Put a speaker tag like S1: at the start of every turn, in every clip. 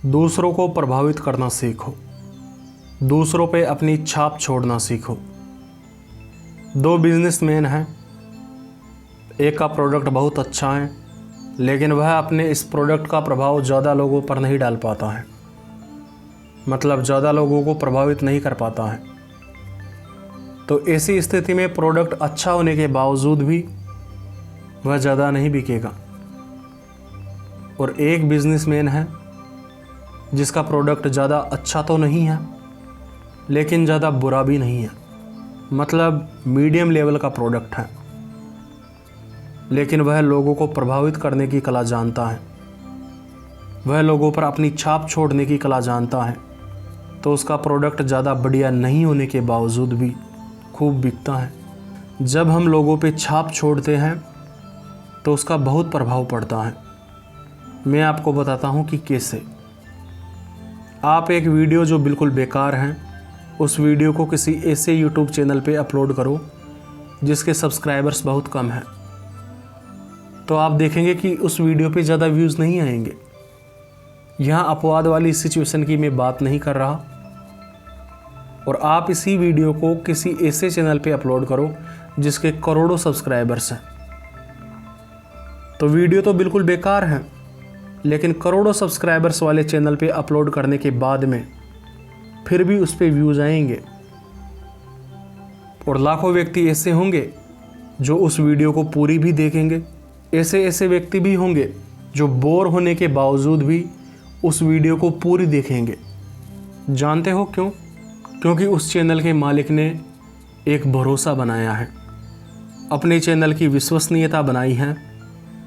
S1: दूसरों को प्रभावित करना सीखो। दूसरों पे अपनी छाप छोड़ना सीखो। दो बिजनेसमैन हैं, एक का प्रोडक्ट बहुत अच्छा है लेकिन वह अपने इस प्रोडक्ट का प्रभाव ज़्यादा लोगों पर नहीं डाल पाता है, मतलब ज़्यादा लोगों को प्रभावित नहीं कर पाता है। तो ऐसी स्थिति में प्रोडक्ट अच्छा होने के बावजूद भी वह ज़्यादा नहीं बिकेगा। और एक बिजनेसमैन है जिसका प्रोडक्ट ज़्यादा अच्छा तो नहीं है लेकिन ज़्यादा बुरा भी नहीं है, मतलब मीडियम लेवल का प्रोडक्ट है, लेकिन वह लोगों को प्रभावित करने की कला जानता है, वह लोगों पर अपनी छाप छोड़ने की कला जानता है। तो उसका प्रोडक्ट ज़्यादा बढ़िया नहीं होने के बावजूद भी खूब बिकता है। जब हम लोगों पे छाप छोड़ते हैं तो उसका बहुत प्रभाव पड़ता है। मैं आपको बताता हूँ कि कैसे। आप एक वीडियो जो बिल्कुल बेकार है उस वीडियो को किसी ऐसे यूट्यूब चैनल पे अपलोड करो जिसके सब्सक्राइबर्स बहुत कम हैं, तो आप देखेंगे कि उस वीडियो पे ज़्यादा व्यूज़ नहीं आएंगे। यहाँ अपवाद वाली सिचुएशन की मैं बात नहीं कर रहा। और आप इसी वीडियो को किसी ऐसे चैनल पे अपलोड करो जिसके करोड़ों सब्सक्राइबर्स हैं, तो वीडियो तो बिल्कुल बेकार है लेकिन करोड़ों सब्सक्राइबर्स वाले चैनल पे अपलोड करने के बाद में फिर भी उस पर व्यूज़ आएंगे। और लाखों व्यक्ति ऐसे होंगे जो उस वीडियो को पूरी भी देखेंगे। ऐसे व्यक्ति भी होंगे जो बोर होने के बावजूद भी उस वीडियो को पूरी देखेंगे। जानते हो क्यों? क्योंकि उस चैनल के मालिक ने एक भरोसा बनाया है, अपने चैनल की विश्वसनीयता बनाई है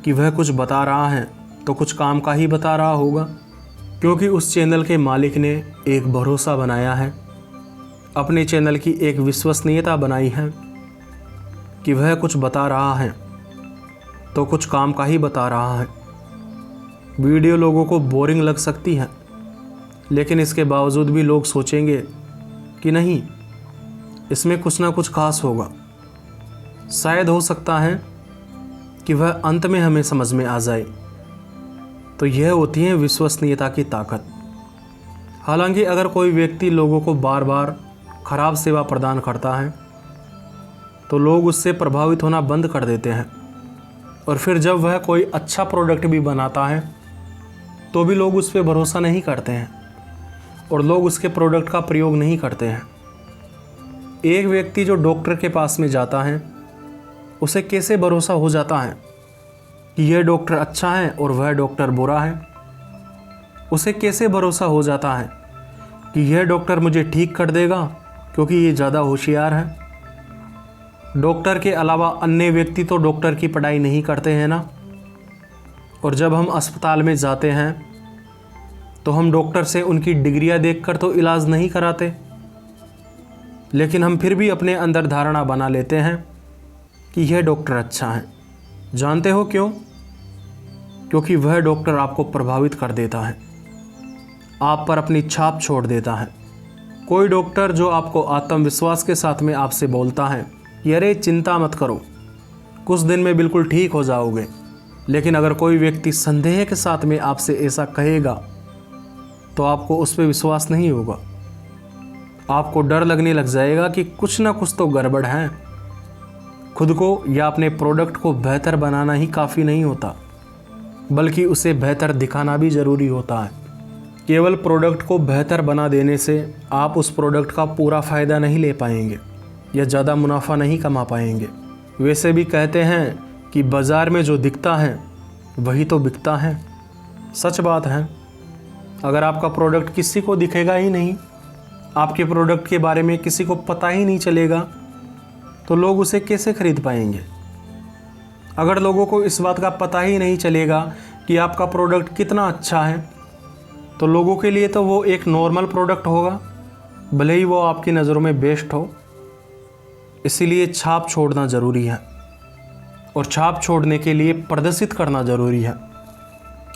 S1: कि वह कुछ बता रहा है तो कुछ काम का ही बता रहा होगा। क्योंकि उस चैनल के मालिक ने एक भरोसा बनाया है, अपने चैनल की एक विश्वसनीयता बनाई है कि वह कुछ बता रहा है तो कुछ काम का ही बता रहा है। वीडियो लोगों को बोरिंग लग सकती है लेकिन इसके बावजूद भी लोग सोचेंगे कि नहीं, इसमें कुछ ना कुछ खास होगा। शायद हो सकता है कि वह अंत में हमें समझ में आ जाए। तो यह होती है विश्वसनीयता की ताकत। हालांकि अगर कोई व्यक्ति लोगों को बार बार खराब सेवा प्रदान करता है तो लोग उससे प्रभावित होना बंद कर देते हैं, और फिर जब वह कोई अच्छा प्रोडक्ट भी बनाता है तो भी लोग उस पर भरोसा नहीं करते हैं और लोग उसके प्रोडक्ट का प्रयोग नहीं करते हैं। एक व्यक्ति जो डॉक्टर के पास में जाता है उसे कैसे भरोसा हो जाता है कि यह डॉक्टर अच्छा है और वह डॉक्टर बुरा है? उसे कैसे भरोसा हो जाता है कि यह डॉक्टर मुझे ठीक कर देगा क्योंकि ये ज़्यादा होशियार है? डॉक्टर के अलावा अन्य व्यक्ति तो डॉक्टर की पढ़ाई नहीं करते हैं ना। और जब हम अस्पताल में जाते हैं तो हम डॉक्टर से उनकी डिग्रियां देखकर तो इलाज नहीं कराते, लेकिन हम फिर भी अपने अंदर धारणा बना लेते हैं कि यह डॉक्टर अच्छा है। जानते हो क्यों? क्योंकि वह डॉक्टर आपको प्रभावित कर देता है, आप पर अपनी छाप छोड़ देता है। कोई डॉक्टर जो आपको आत्मविश्वास के साथ में आपसे बोलता है कि अरे चिंता मत करो, कुछ दिन में बिल्कुल ठीक हो जाओगे, लेकिन अगर कोई व्यक्ति संदेह के साथ में आपसे ऐसा कहेगा तो आपको उस पर विश्वास नहीं होगा। आपको डर लगने लग जाएगा कि कुछ ना कुछ तो गड़बड़ है। खुद को या अपने प्रोडक्ट को बेहतर बनाना ही काफ़ी नहीं होता, बल्कि उसे बेहतर दिखाना भी ज़रूरी होता है। केवल प्रोडक्ट को बेहतर बना देने से आप उस प्रोडक्ट का पूरा फ़ायदा नहीं ले पाएंगे या ज़्यादा मुनाफा नहीं कमा पाएंगे। वैसे भी कहते हैं कि बाज़ार में जो दिखता है वही तो बिकता है। सच बात है। अगर आपका प्रोडक्ट किसी को दिखेगा ही नहीं, आपके प्रोडक्ट के बारे में किसी को पता ही नहीं चलेगा, तो लोग उसे कैसे खरीद पाएंगे? अगर लोगों को इस बात का पता ही नहीं चलेगा कि आपका प्रोडक्ट कितना अच्छा है, तो लोगों के लिए तो वो एक नॉर्मल प्रोडक्ट होगा, भले ही वो आपकी नज़रों में बेस्ट हो। इसीलिए छाप छोड़ना ज़रूरी है, और छाप छोड़ने के लिए प्रदर्शित करना ज़रूरी है।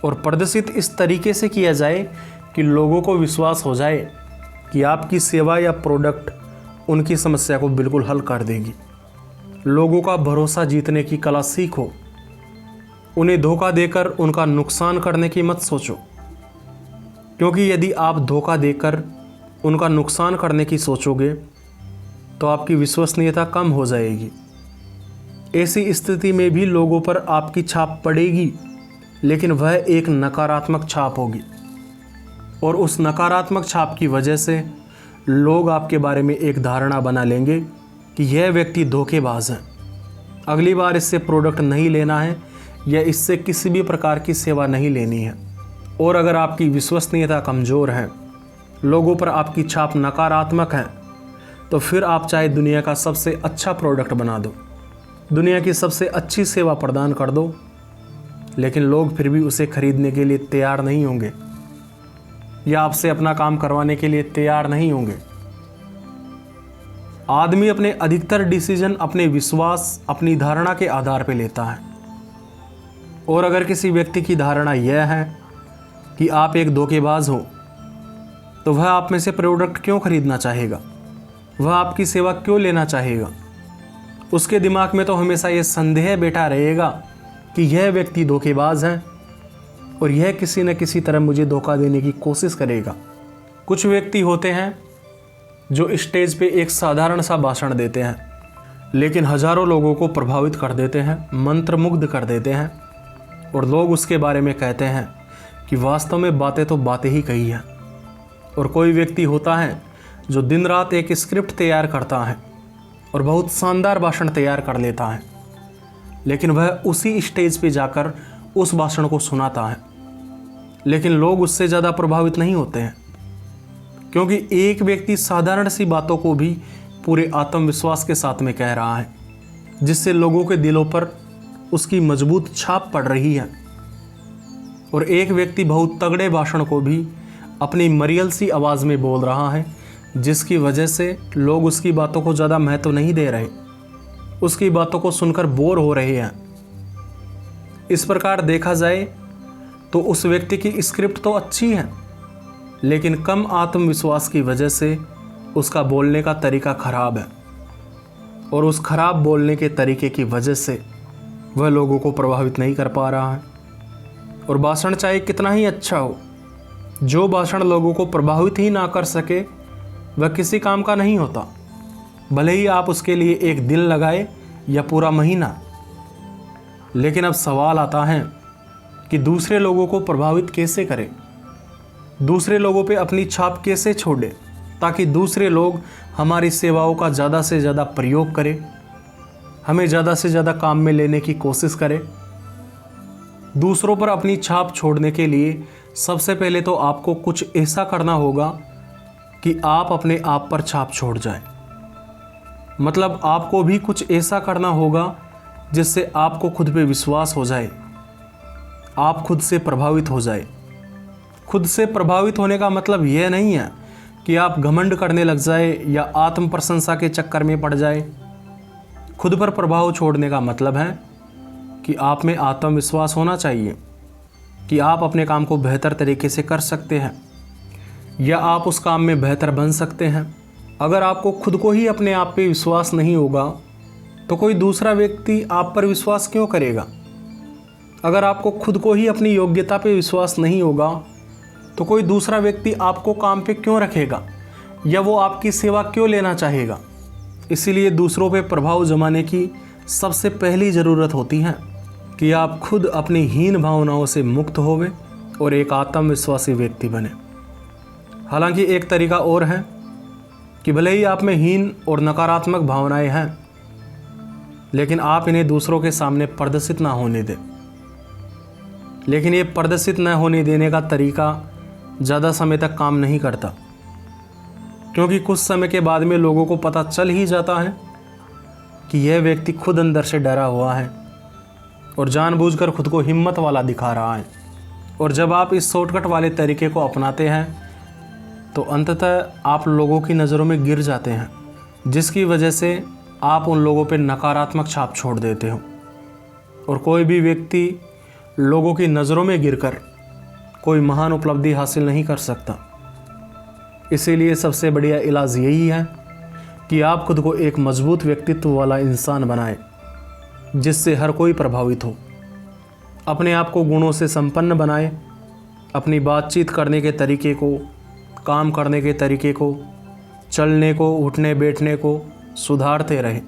S1: और प्रदर्शित इस तरीके से किया जाए कि लोगों को विश्वास हो जाए कि आपकी सेवा या प्रोडक्ट उनकी समस्या को बिल्कुल हल कर देगी। लोगों का भरोसा जीतने की कला सीखो। उन्हें धोखा देकर उनका नुकसान करने की मत सोचो। क्योंकि यदि आप धोखा देकर उनका नुकसान करने की सोचोगे तो आपकी विश्वसनीयता कम हो जाएगी। ऐसी स्थिति में भी लोगों पर आपकी छाप पड़ेगी, लेकिन वह एक नकारात्मक छाप होगी और उस नकारात्मक छाप की वजह से लोग आपके बारे में एक धारणा बना लेंगे कि यह व्यक्ति धोखेबाज है, अगली बार इससे प्रोडक्ट नहीं लेना है या इससे किसी भी प्रकार की सेवा नहीं लेनी है। और अगर आपकी विश्वसनीयता कमज़ोर है, लोगों पर आपकी छाप नकारात्मक है, तो फिर आप चाहे दुनिया का सबसे अच्छा प्रोडक्ट बना दो, दुनिया की सबसे अच्छी सेवा प्रदान कर दो, लेकिन लोग फिर भी उसे खरीदने के लिए तैयार नहीं होंगे या आपसे अपना काम करवाने के लिए तैयार नहीं होंगे। आदमी अपने अधिकतर डिसीजन अपने विश्वास, अपनी धारणा के आधार पर लेता है। और अगर किसी व्यक्ति की धारणा यह है कि आप एक धोखेबाज हो, तो वह आप में से प्रोडक्ट क्यों खरीदना चाहेगा, वह आपकी सेवा क्यों लेना चाहेगा। उसके दिमाग में तो हमेशा ये संदेह बैठा रहेगा कि यह व्यक्ति धोखेबाज है और यह किसी न किसी तरह मुझे धोखा देने की कोशिश करेगा। कुछ व्यक्ति होते हैं जो स्टेज पे एक साधारण सा भाषण देते हैं, लेकिन हजारों लोगों को प्रभावित कर देते हैं, मंत्रमुग्ध कर देते हैं, और लोग उसके बारे में कहते हैं कि वास्तव में बातें तो बातें ही कही हैं। और कोई व्यक्ति होता है जो दिन रात एक स्क्रिप्ट तैयार करता है और बहुत शानदार भाषण तैयार कर लेता है, लेकिन वह उसी स्टेज पे जाकर उस भाषण को सुनाता है, लेकिन लोग उससे ज़्यादा प्रभावित नहीं होते हैं, क्योंकि एक व्यक्ति साधारण सी बातों को भी पूरे आत्मविश्वास के साथ में कह रहा है, जिससे लोगों के दिलों पर उसकी मजबूत छाप पड़ रही है। और एक व्यक्ति बहुत तगड़े भाषण को भी अपनी मरियल सी आवाज़ में बोल रहा है, जिसकी वजह से लोग उसकी बातों को ज़्यादा महत्व नहीं दे रहे, उसकी बातों को सुनकर बोर हो रहे हैं। इस प्रकार देखा जाए तो उस व्यक्ति की स्क्रिप्ट तो अच्छी है, लेकिन कम आत्मविश्वास की वजह से उसका बोलने का तरीका खराब है, और उस खराब बोलने के तरीके की वजह से वह लोगों को प्रभावित नहीं कर पा रहा है। और भाषण चाहे कितना ही अच्छा हो, जो भाषण लोगों को प्रभावित ही ना कर सके वह किसी काम का नहीं होता, भले ही आप उसके लिए एक दिन लगाए या पूरा महीना। लेकिन अब सवाल आता है कि दूसरे लोगों को प्रभावित कैसे करें, दूसरे लोगों पे अपनी छाप कैसे छोड़े, ताकि दूसरे लोग हमारी सेवाओं का ज़्यादा से ज़्यादा प्रयोग करें, हमें ज़्यादा से ज़्यादा काम में लेने की कोशिश करें। दूसरों पर अपनी छाप छोड़ने के लिए सबसे पहले तो आपको कुछ ऐसा करना होगा कि आप अपने आप पर छाप छोड़ जाएं। मतलब आपको भी कुछ ऐसा करना होगा जिससे आपको खुद पे विश्वास हो जाए, आप खुद से प्रभावित हो जाए। खुद से प्रभावित होने का मतलब यह नहीं है कि आप घमंड करने लग जाए या आत्म प्रशंसा के चक्कर में पड़ जाए। खुद पर प्रभाव छोड़ने का मतलब है कि आप में आत्मविश्वास होना चाहिए कि आप अपने काम को बेहतर तरीके से कर सकते हैं या आप उस काम में बेहतर बन सकते हैं। अगर आपको खुद को ही अपने आप पे विश्वास नहीं होगा तो कोई दूसरा व्यक्ति आप पर विश्वास क्यों करेगा। अगर आपको खुद को ही अपनी योग्यता पे विश्वास नहीं होगा तो कोई दूसरा व्यक्ति आपको काम पे क्यों रखेगा या वो आपकी सेवा क्यों लेना चाहेगा। इसीलिए दूसरों पे प्रभाव जमाने की सबसे पहली ज़रूरत होती है कि आप खुद अपनी हीन भावनाओं से मुक्त होवें और एक आत्मविश्वासी व्यक्ति बने। हालांकि एक तरीका और है कि भले ही आप में हीन और नकारात्मक भावनाएं हैं, लेकिन आप इन्हें दूसरों के सामने प्रदर्शित ना होने दें। लेकिन ये प्रदर्शित न होने देने का तरीका ज़्यादा समय तक काम नहीं करता, क्योंकि कुछ समय के बाद में लोगों को पता चल ही जाता है कि यह व्यक्ति खुद अंदर से डरा हुआ है और जानबूझकर खुद को हिम्मत वाला दिखा रहा है। और जब आप इस शॉर्टकट वाले तरीके को अपनाते हैं तो अंततः आप लोगों की नज़रों में गिर जाते हैं, जिसकी वजह से आप उन लोगों पर नकारात्मक छाप छोड़ देते हो। और कोई भी व्यक्ति लोगों की नज़रों में गिरकर कोई महान उपलब्धि हासिल नहीं कर सकता। इसीलिए सबसे बढ़िया इलाज यही है कि आप खुद को एक मजबूत व्यक्तित्व वाला इंसान बनाएं, जिससे हर कोई प्रभावित हो। अपने आप को गुणों से संपन्न बनाएं, अपनी बातचीत करने के तरीके को, काम करने के तरीके को, चलने को, उठने बैठने को सुधारते रहें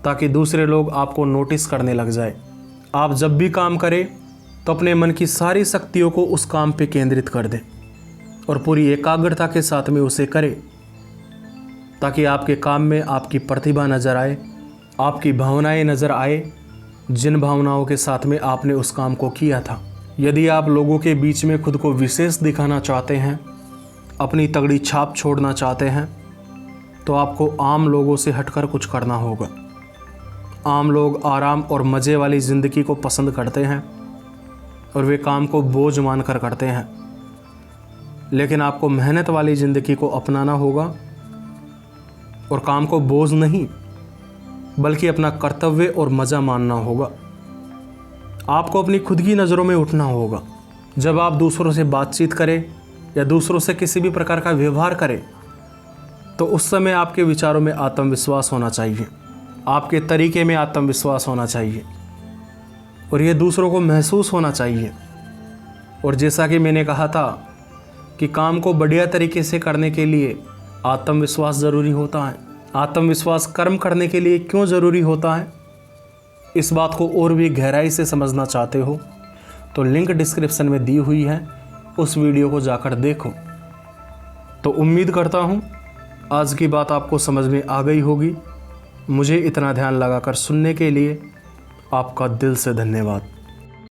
S1: ताकि दूसरे लोग आपको नोटिस करने लग जाए। आप जब भी काम करें तो अपने मन की सारी शक्तियों को उस काम पे केंद्रित कर दें और पूरी एकाग्रता के साथ में उसे करें ताकि आपके काम में आपकी प्रतिभा नज़र आए, आपकी भावनाएं नज़र आए, जिन भावनाओं के साथ में आपने उस काम को किया था। यदि आप लोगों के बीच में खुद को विशेष दिखाना चाहते हैं, अपनी तगड़ी छाप छोड़ना चाहते हैं, तो आपको आम लोगों से हटकर कुछ करना होगा। आम लोग आराम और मज़े वाली ज़िंदगी को पसंद करते हैं और वे काम को बोझ मानकर करते हैं, लेकिन आपको मेहनत वाली ज़िंदगी को अपनाना होगा और काम को बोझ नहीं बल्कि अपना कर्तव्य और मज़ा मानना होगा। आपको अपनी खुद की नज़रों में उठना होगा। जब आप दूसरों से बातचीत करें या दूसरों से किसी भी प्रकार का व्यवहार करें तो उस समय आपके विचारों में आत्मविश्वास होना चाहिए, आपके तरीके में आत्मविश्वास होना चाहिए और ये दूसरों को महसूस होना चाहिए। और जैसा कि मैंने कहा था कि काम को बढ़िया तरीके से करने के लिए आत्मविश्वास ज़रूरी होता है। आत्मविश्वास कर्म करने के लिए क्यों ज़रूरी होता है, इस बात को और भी गहराई से समझना चाहते हो तो लिंक डिस्क्रिप्शन में दी हुई है, उस वीडियो को जाकर देखो। तो उम्मीद करता हूँ आज की बात आपको समझ में आ गई होगी। मुझे इतना ध्यान लगाकर सुनने के लिए आपका दिल से धन्यवाद।